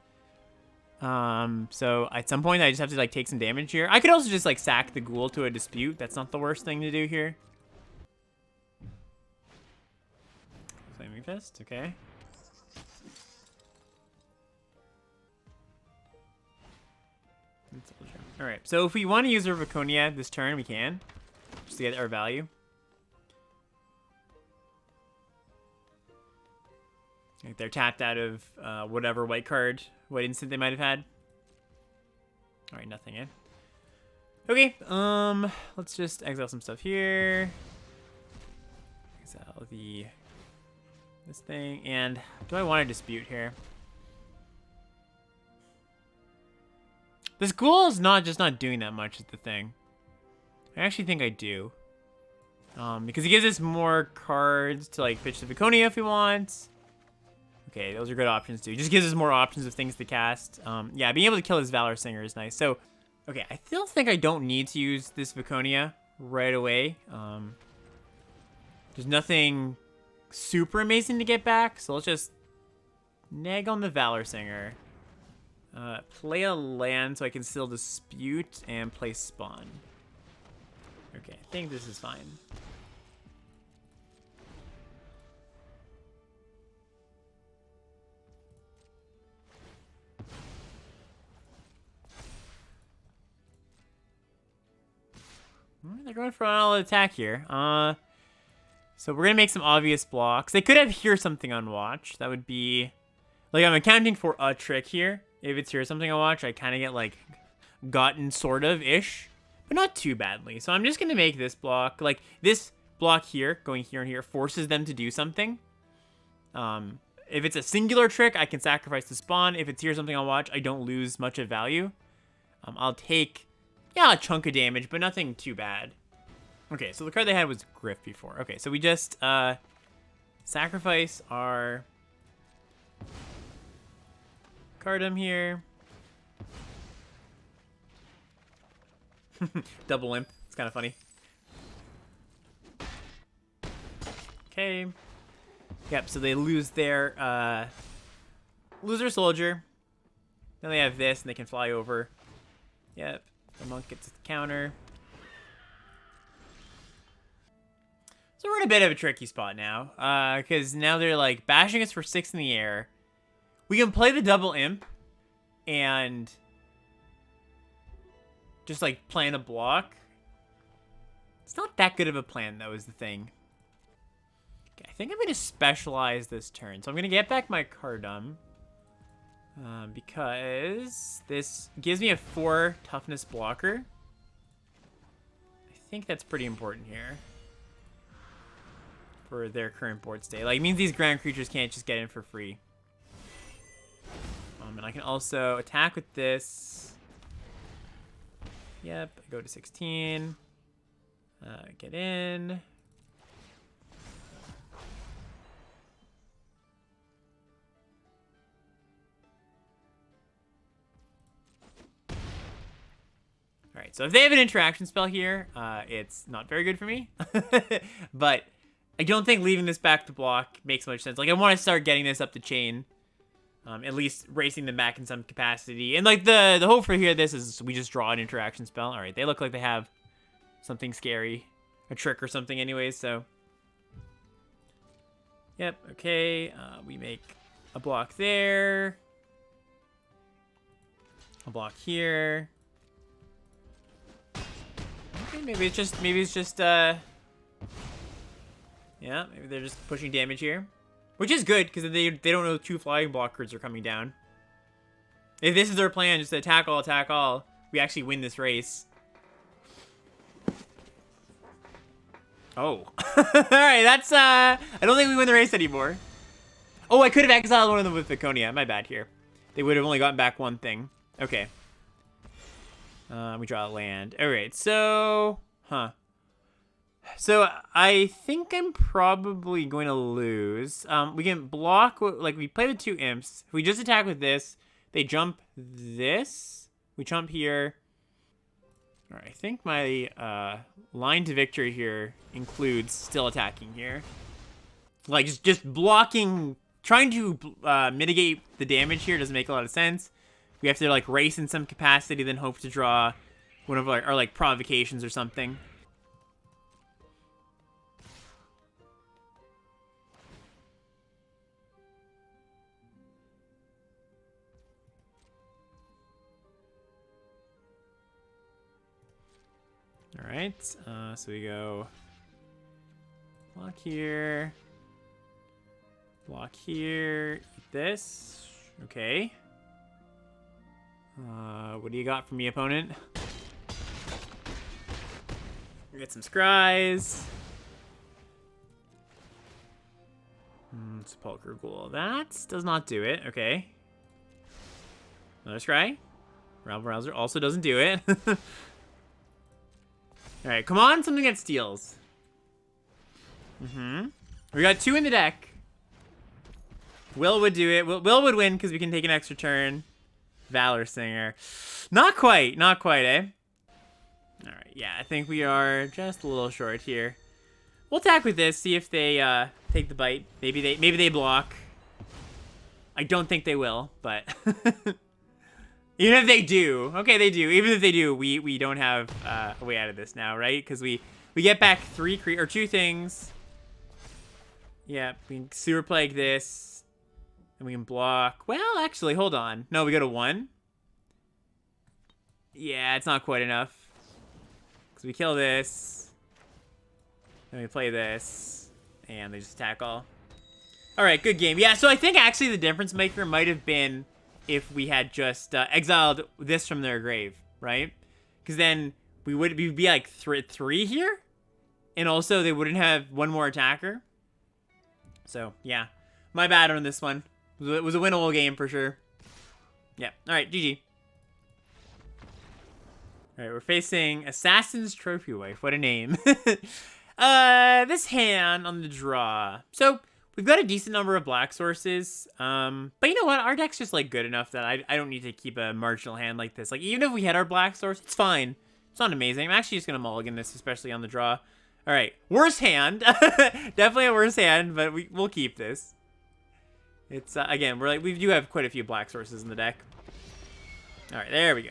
So at some point I just have to like take some damage here. I could also just like sack the ghoul to a Dispute. That's not the worst thing to do here. Flaming Fist, okay. Alright, so if we want to use our Viconia this turn, we can. Just to get our value. Like they're tapped out of whatever white instant they might have had. Alright, nothing in. Okay, let's just exile some stuff here. Exile this thing, and do I want to Dispute here? This ghoul is just not doing that much is the thing. I actually think I do. Because he gives us more cards to like pitch the Viconia if we want. Okay, those are good options too. He just gives us more options of things to cast. Yeah, being able to kill his Valor Singer is nice. So, okay, I still think I don't need to use this Viconia right away. There's nothing super amazing to get back, so let's just nag on the Valor Singer. Play a land so I can still Dispute and play Spawn. Okay, I think this is fine. They're going for an all-out attack here. So we're going to make some obvious blocks. They could have Hear Something on Watch. That would be... Like, I'm accounting for a trick here. If it's Hear Something on Watch, I kind of get, like, gotten sort of-ish. But not too badly. So I'm just going to make this block. Like, this block here, going here and here, forces them to do something. If it's a singular trick, I can sacrifice the spawn. If it's here something I'll watch, I don't lose much of value. I'll take, yeah, a chunk of damage, but nothing too bad. Okay, so the card they had was Griff before. Okay, so we just sacrifice our cardum here. Double imp. It's kind of funny. Okay. Yep, so they lose their soldier. Then they have this, and they can fly over. Yep, the monk gets the counter. So we're in a bit of a tricky spot now, because now they're like bashing us for 6 in the air. We can play the double imp, and just like plan a block. It's not that good of a plan, though, is the thing. Okay, I think I'm going to specialize this turn. So I'm going to get back my cardum. Because this gives me a 4 toughness blocker. I think that's pretty important here. For their current board state. Like, it means these ground creatures can't just get in for free. And I can also attack with this. Yep, I go to 16. Get in. Alright, so if they have an interaction spell here, it's not very good for me. But I don't think leaving this back to block makes much sense. Like, I want to start getting this up the chain. At least racing them back in some capacity. And, like, the hope for here, this is we just draw an interaction spell. Alright, they look like they have something scary. A trick or something anyways, so. Yep, okay. We make a block there. A block here. Okay, maybe it's just, yeah, maybe they're just pushing damage here. Which is good, because they don't know 2 flying blockers are coming down. If this is their plan, just attack all, we actually win this race. Oh. Alright, that's, I don't think we win the race anymore. Oh, I could have exiled one of them with Viconia. My bad here. They would have only gotten back one thing. Okay. We draw a land. Alright, so... So, I think I'm probably going to lose. We can block, like, we play with 2 imps. If we just attack with this, they jump this. We jump here. Alright, I think my line to victory here includes still attacking here. Like, just blocking, trying to mitigate the damage here doesn't make a lot of sense. We have to, like, race in some capacity, then hope to draw one of our like, provocations or something. Alright, so we go block here, eat this, okay. What do you got for me, opponent? We get some scries. Sepulchre Ghoul, that does not do it, okay. Another scry. Rabble Rouser also doesn't do it. Alright, come on, something that steals. We got 2 in the deck. Will would do it. Will would win because we can take an extra turn. Valor Singer. Not quite, eh? Alright, yeah, I think we are just a little short here. We'll attack with this, see if they take the bite. Maybe they block. I don't think they will, but even if they do, okay, they do. Even if they do, we don't have a way out of this now, right? Because we get back 2 things. Yeah, we can Sewer Plague this, and we can block. Well, actually, hold on. No, we go to 1. Yeah, it's not quite enough. Because we kill this, and we play this, and they just attack all. All right, good game. Yeah, so I think actually the difference maker might have been if we had just exiled this from their grave, right? Because then we'd be like 3 here, And also, they wouldn't have one more attacker. So, yeah. My bad on this one. It was a winnable game for sure. Yeah. Alright, GG. Alright, we're facing Assassin's Trophy Wife. What a name. This hand on the draw. So, we've got a decent number of black sources. But you know what? Our deck's just, like, good enough that I don't need to keep a marginal hand like this. Like, even if we had our black source, it's fine. It's not amazing. I'm actually just going to mulligan this, especially on the draw. Alright, worst hand. Definitely a worse hand, but we'll keep this. It's, again, we do have quite a few black sources in the deck. Alright, there we go.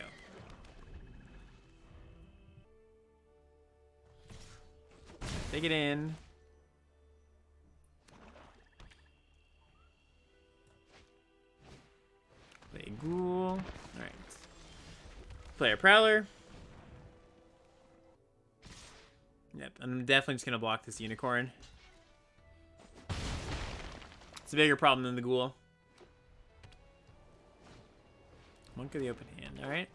Take it in. Play a Ghoul. Alright. Play a Prowler. Yep, I'm definitely just going to block this Unicorn. It's a bigger problem than the Ghoul. Monk of the open hand, alright.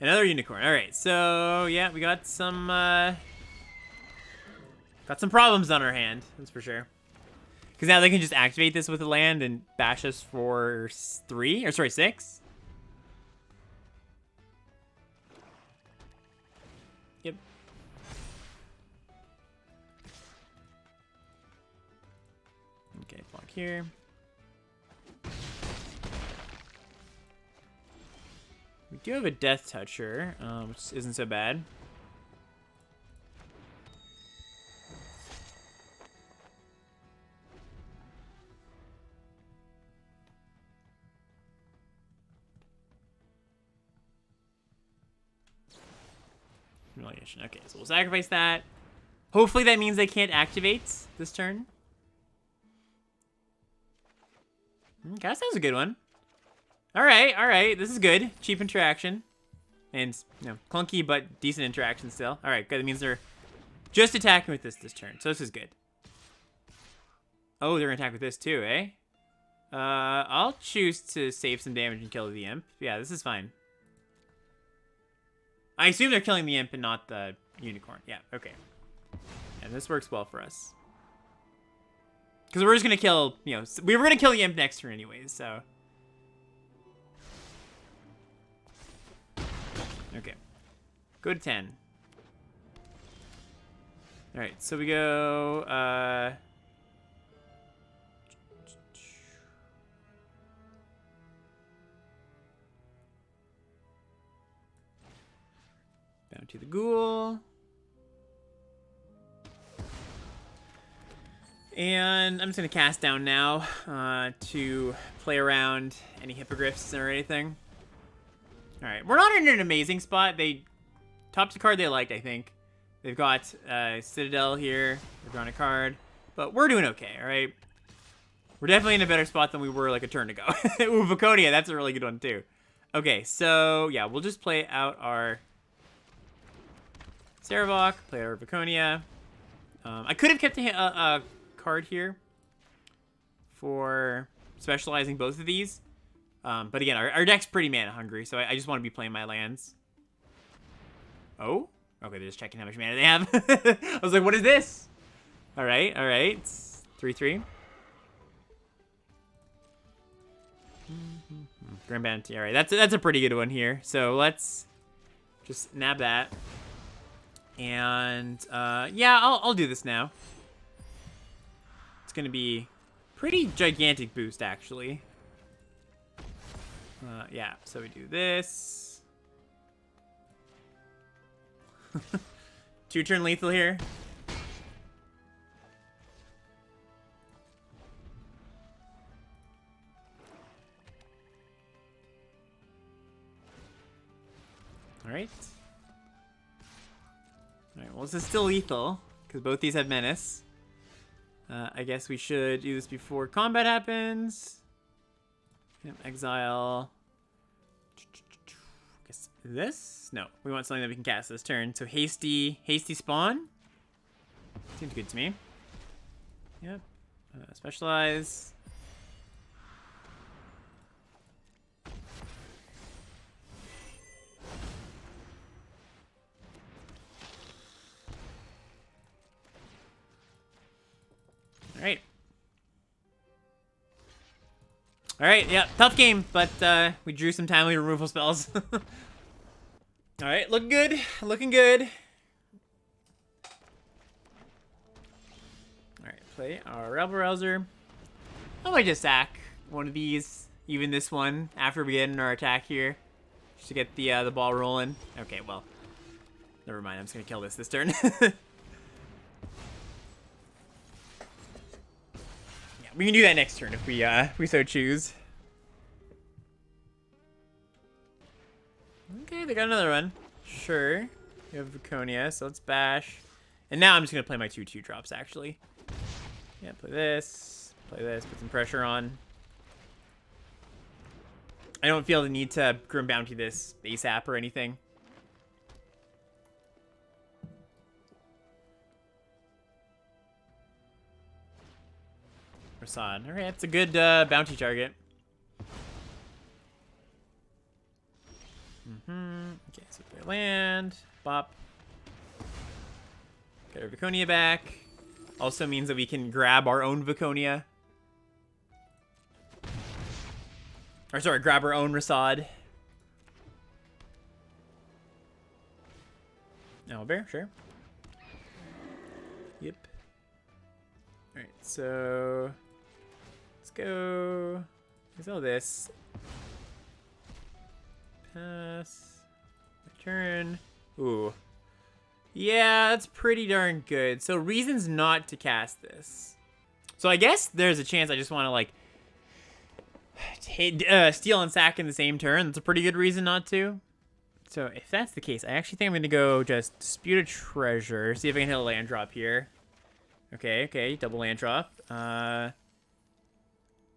Another Unicorn, alright. So, yeah, we got some problems on our hand, that's for sure. Because now they can just activate this with a land and bash us for 6. Yep. Okay, block here. We do have a Death Toucher, which isn't so bad. Humiliation. Okay, so we'll sacrifice that. Hopefully that means they can't activate this turn. Cast was a good one. Alright, this is good. Cheap interaction. And, you know, clunky but decent interaction still. Alright, good. That means they're just attacking with this turn. So this is good. Oh, they're gonna attack with this too, eh? I'll choose to save some damage and kill the imp. Yeah, this is fine. I assume they're killing the imp and not the unicorn. Yeah, okay. And this works well for us. Because we're just going to kill, you know, we were going to kill the imp next turn anyways, so. Okay. Go to 10. Alright, so we go, down to the Ghoul. And I'm just going to cast down now to play around any hippogriffs or anything. Alright, we're not in an amazing spot. They topped a card they liked, I think. They've got Citadel here. They've drawn a card. But we're doing okay, alright? We're definitely in a better spot than we were like a turn ago. Ooh, Vaconia, that's a really good one too. Okay, so yeah, we'll just play out our Saravok, play our Vaconia. I could have kept a card here for specializing both of these. But again, our deck's pretty mana hungry, so I just want to be playing my lands. Oh? Okay, they're just checking how much mana they have. I was like, what is this? Alright, alright. It's 3/3. Grand Bounty. Alright, that's a pretty good one here. So let's just nab that. And yeah, I'll do this now. It's gonna be pretty gigantic boost actually. Yeah, so we do this. 2-turn lethal here. Alright. Alright, well, this is still lethal, because both these have menace. I guess we should do this before combat happens. Yep, exile. Guess this? No, we want something that we can cast this turn. So hasty spawn. Seems good to me. Yep. Specialize. Alright, yeah, tough game, but we drew some timely removal spells. Alright, looking good. Looking good. Alright, play our Rebel Rouser. I might just sack one of these, even this one, after we get in our attack here. Just to get the ball rolling. Okay, well. Never mind, I'm just gonna kill this turn. We can do that next turn if we so choose. Okay, they got another one. Sure. We have Viconia, so let's bash. And now I'm just gonna play my 2/2 drops actually. Yeah, play this, put some pressure on. I don't feel the need to Grim Bounty this ASAP or anything. Rasad. Alright, that's a good bounty target. Okay, so play land. Bop. Get our Viconia back. Also means that we can grab our own Viconia. Or sorry, grab our own Rasad. Owlbear, sure. Yep. Alright, so let's go. Let's all this. Pass. Return. Ooh. Yeah, that's pretty darn good. So reasons not to cast this. So I guess there's a chance I just want to like steal and sack in the same turn. That's a pretty good reason not to. So if that's the case, I actually think I'm going to go just Dispute a Treasure. See if I can hit a land drop here. Okay, double land drop.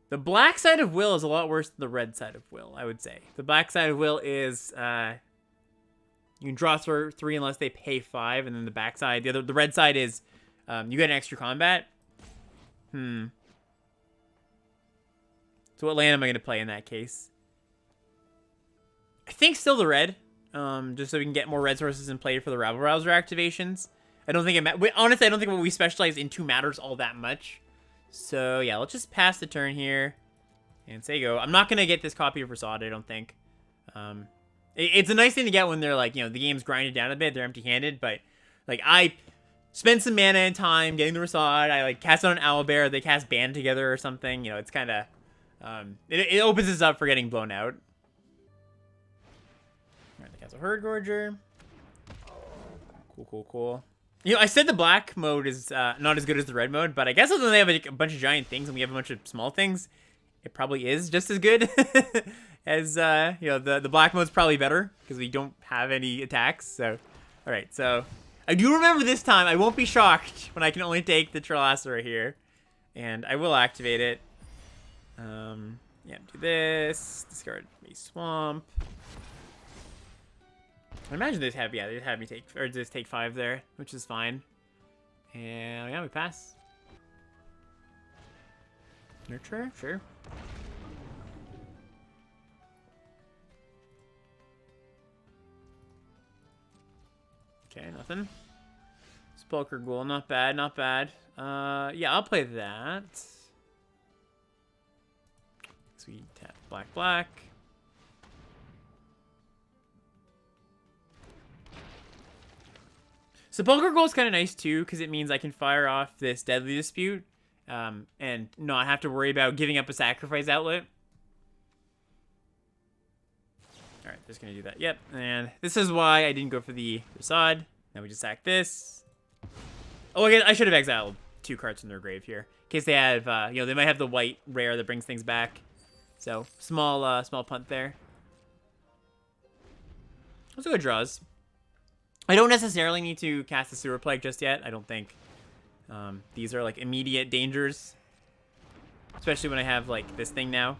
The black side of Will is a lot worse than the red side of Will, I would say. The black side of Will is you can draw 3 unless they pay 5, and then the back side, the red side is you get an extra combat. So what land am I going to play in that case? I think still the red, just so we can get more red sources in play for the Rabble Rouser activations. I don't think honestly, I don't think what we specialize into matters all that much. So yeah, let's just pass the turn here and say go. I'm not gonna get this copy of Rasad, I don't think. It's a nice thing to get when they're like, you know, the game's grinded down a bit, they're empty-handed, but like I spend some mana and time getting the Rasad. I like cast on an Owlbear, they cast Band together or something. You know, it's kind of it opens us up for getting blown out. All right, they cast a Herd Gorger. Cool. You know, I said the black mode is not as good as the red mode, but I guess when they have like, a bunch of giant things and we have a bunch of small things, it probably is just as good as, you know, the black mode's probably better because we don't have any attacks. So, all right, so I do remember this time. I won't be shocked when I can only take the Trellasera here, and I will activate it. Yeah, do this, discard a Swamp. I imagine they'd have me take, or just take 5 there, which is fine. And yeah, we pass. Nurture, sure. Okay, nothing. Spulker Ghoul, not bad, not bad. Yeah, I'll play that. So we tap black. Sepulchre Ghoul is kind of nice too, because it means I can fire off this Deadly Dispute and not have to worry about giving up a sacrifice outlet. Alright, just going to do that. Yep, and this is why I didn't go for the Rasad. Now we just sack this. Oh, again, I should have exiled 2 cards from their grave here. In case they have, you know, they might have the white rare that brings things back. So, small punt there. Those are good draws. I don't necessarily need to cast the Sewer Plague just yet. I don't think these are like immediate dangers. Especially when I have like this thing now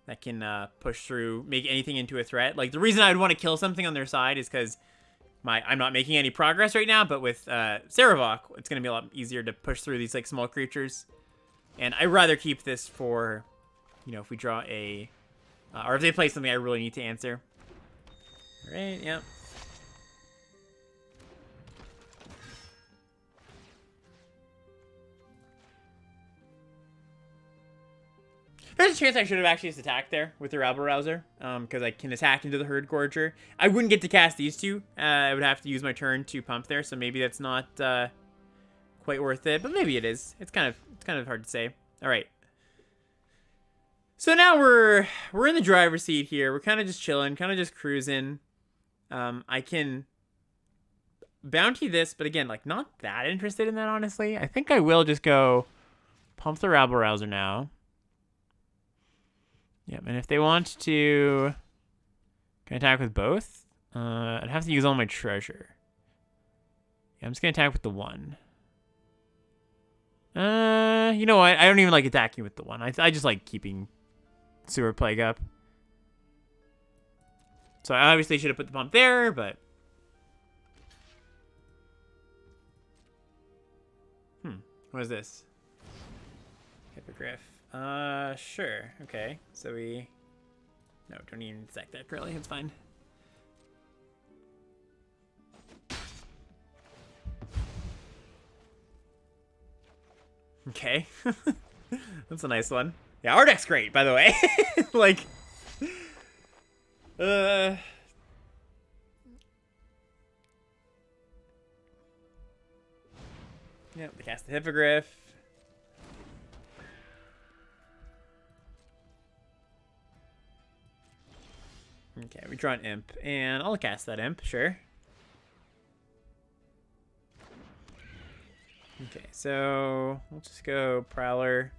that can push through, make anything into a threat. Like the reason I would want to kill something on their side is because I'm not making any progress right now, but with Saravok, it's going to be a lot easier to push through these like small creatures. And I'd rather keep this for, you know, if we draw a, or if they play something I really need to answer. All right, yeah. There's a chance I should have actually just attacked there with the Rabble Rouser, because I can attack into the Herd Gorger. I wouldn't get to cast these two. I would have to use my turn to pump there, so maybe that's not quite worth it, but maybe it is. It's kind of hard to say. All right. So now we're in the driver's seat here. We're kind of just chilling, kind of just cruising. I can bounty this, but again, like, not that interested in that, honestly. I think I will just go pump the Rabble Rouser now. Yep, and if they want to, can I attack with both? I'd have to use all my treasure. Yeah, I'm just going to attack with the one. You know what? I don't even like attacking with the one. I just like keeping Sewer Plague up. So I obviously should have put the pump there, but... What is this? Hippogriff. Sure. Okay. So we... No, don't even sack that, really. It's fine. Okay. That's a nice one. Yeah, our deck's great, by the way. Like... Yep, they cast the Hippogriff. Okay, we draw an Imp, and I'll cast that Imp, sure. Okay, so we'll just go Prowler.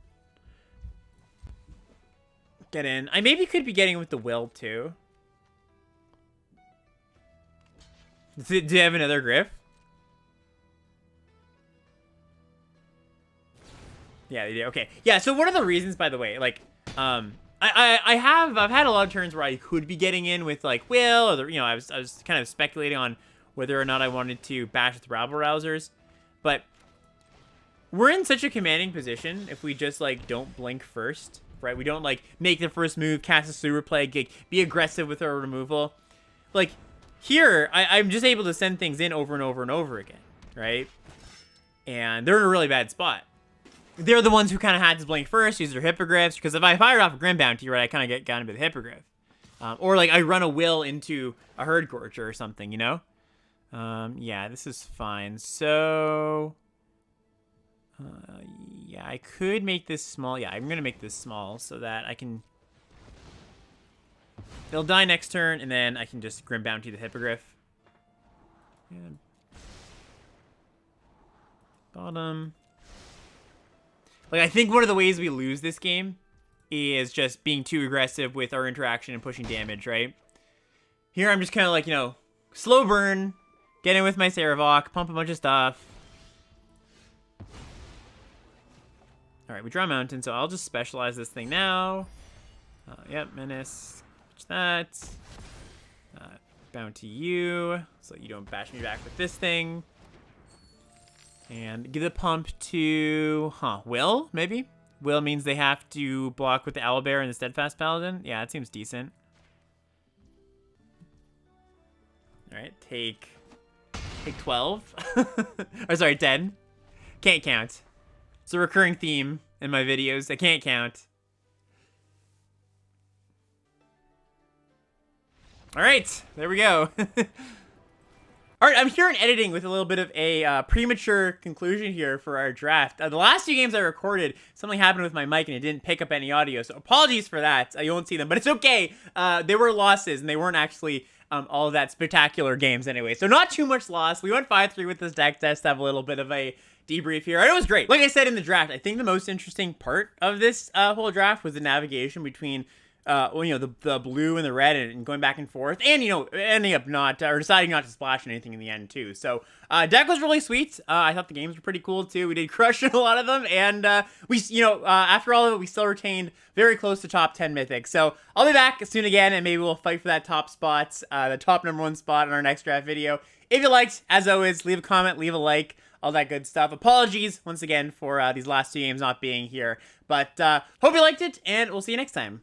Get in. I maybe could be getting with the Will, too. Do you have another Griff? Yeah, they do. Okay. Yeah, so one of the reasons, by the way, like, I've had a lot of turns where I could be getting in with, like, Will, or, you know, I was kind of speculating on whether or not I wanted to bash with Rabble Rousers, but we're in such a commanding position if we just, like, don't blink first, right? We don't, like, make the first move, cast a Sewer Plague, like, be aggressive with our removal. Like, here, I'm just able to send things in over and over and over again, right? And they're in a really bad spot. They're the ones who kind of had to blink first, use their Hippogriffs, because if I fired off a Grim Bounty, right, I kind of got into the Hippogriff. Or, like, I run a Will into a Herd Gorger or something, you know? Yeah, this is fine. So... yeah, I could make this small. Yeah, I'm going to make this small so that I can... They'll die next turn, and then I can just Grim Bounty the Hippogriff. Yeah. Bottom... Like, I think one of the ways we lose this game is just being too aggressive with our interaction and pushing damage, right? Here, I'm just kind of like, you know, slow burn, get in with my Saravok, pump a bunch of stuff. All right, we draw Mountain, so I'll just specialize this thing now. Yep, Menace, watch that. Bounty you, so you don't bash me back with this thing. And give the pump to, Will, maybe? Will means they have to block with the Owlbear and the Steadfast Paladin. Yeah, that seems decent. All right, take 12. Or sorry, 10. Can't count. It's a recurring theme in my videos. I can't count. All right, there we go. All right, I'm here in editing with a little bit of a premature conclusion here for our draft. The last few games I recorded, something happened with my mic and it didn't pick up any audio, so apologies for that. You won't see them, but it's okay. They were losses, and they weren't actually all of that spectacular games anyway, so not too much loss. We went 5-3 with this deck test, have a little bit of a debrief here. It was great. Like I said in the draft, I think the most interesting part of this whole draft was the navigation between well, you know, the blue and the red and going back and forth, and, you know, ending up not, or deciding not to splash anything in the end, too. So, deck was really sweet. I thought the games were pretty cool, too. We did crush a lot of them, and we, you know, after all of it, we still retained very close to top 10 Mythic. So, I'll be back soon again, and maybe we'll fight for that top spot, the top #1 spot in our next draft video. If you liked, as always, leave a comment, leave a like, all that good stuff. Apologies, once again, for these last two games not being here. But, hope you liked it, and we'll see you next time.